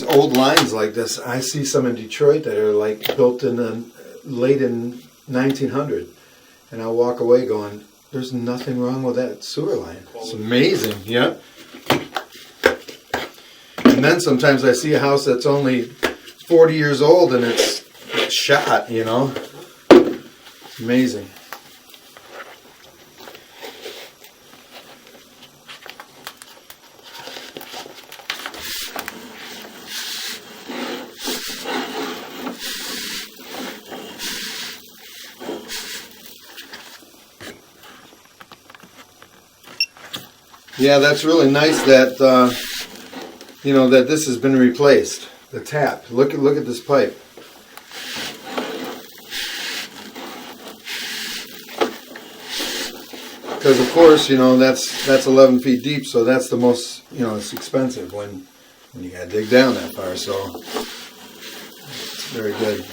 old lines like this. I see some in Detroit that are like built in the late in 1900, and I walk away going, "There's nothing wrong with that sewer line. It's amazing." Yeah. And then sometimes I see a house that's only 40 years old and it's shot. You know, it's amazing. Yeah, that's really nice that you know that this has been replaced. The tap. Look at this pipe. Because of course, you know, that's 11 feet deep, so that's the most, you know, it's expensive when you gotta dig down that far. So it's very good.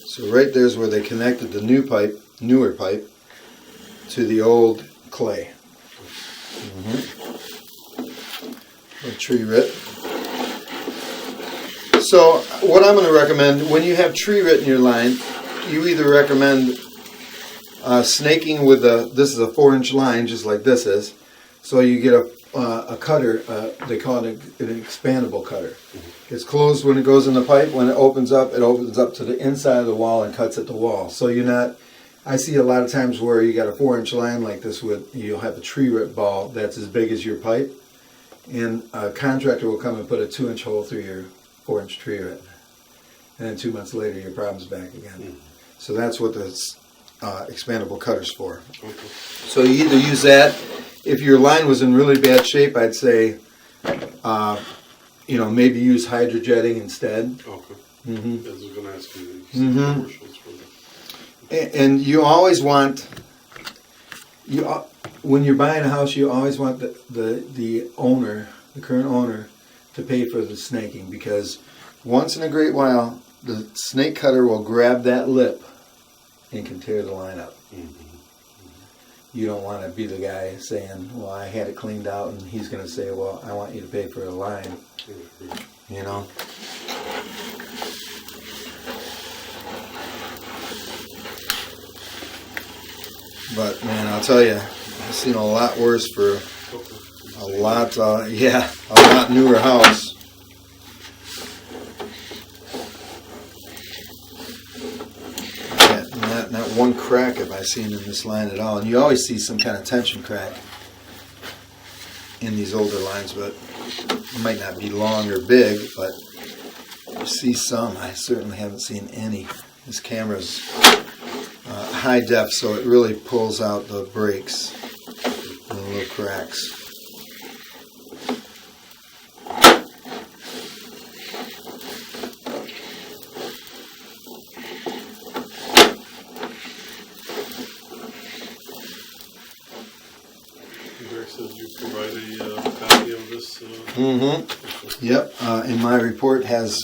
So right there's where they connected the newer pipe, to the old clay. A tree root. So what I'm going to recommend, when you have tree root in your line, you either recommend snaking with this is a 4-inch line, just like this is. So you get a cutter, they call it an expandable cutter. It's closed when it goes in the pipe. When it opens up to the inside of the wall and cuts at the wall. So you're not, I see a lot of times where you got a 4-inch line like this you'll have a tree root ball that's as big as your pipe. And a contractor will come and put a 2-inch hole through your 4-inch tree root. And then 2 months later your problem's back again. So that's what this expandable cutter's for. So you either use that. If your line was in really bad shape, I'd say, you know, maybe use hydrojetting instead. Okay. Mm-hmm. I was going to ask you commercials for that. And you always want, when you're buying a house, you always want the owner, the current owner, to pay for the snaking, because once in a great while, the snake cutter will grab that lip and can tear the line up. You don't want to be the guy saying, well, I had it cleaned out, and he's going to say, well, I want you to pay for a line. You know? But, man, I'll tell you, I've seen a lot worse for a lot newer house. Not one crack have I seen in this line at all. And you always see some kind of tension crack in these older lines, but it might not be long or big, but you see some. I certainly haven't seen any. This camera's high def, so it really pulls out the breaks and the little cracks. Derek says you provide a copy of this. Yep. In my report has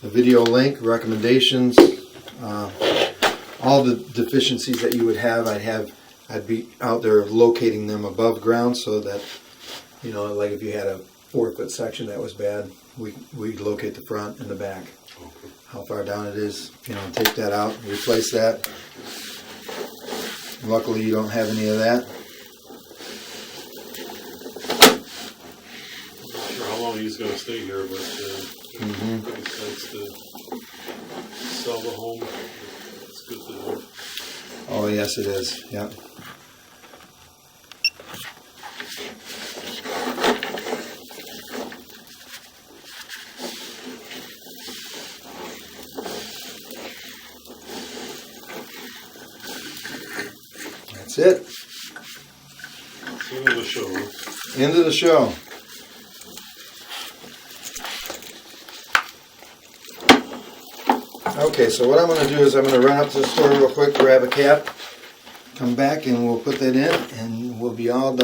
a video link, recommendations, all the deficiencies that you would have. I'd be out there locating them above ground, so that, you know, like if you had a 4-foot section that was bad, we locate the front and the back. Okay. How far down it is, you know, take that out, replace that. Luckily, you don't have any of that. I'm not sure how long he's going to stay here, but if he decides to sell the home, it's good to know. Oh, yes, it is. Yep. That's it. It's the end of the show. End of the show. Okay, so what I'm going to do is I'm going to run up to the store real quick, grab a cap, come back, and we'll put that in, and we'll be all done.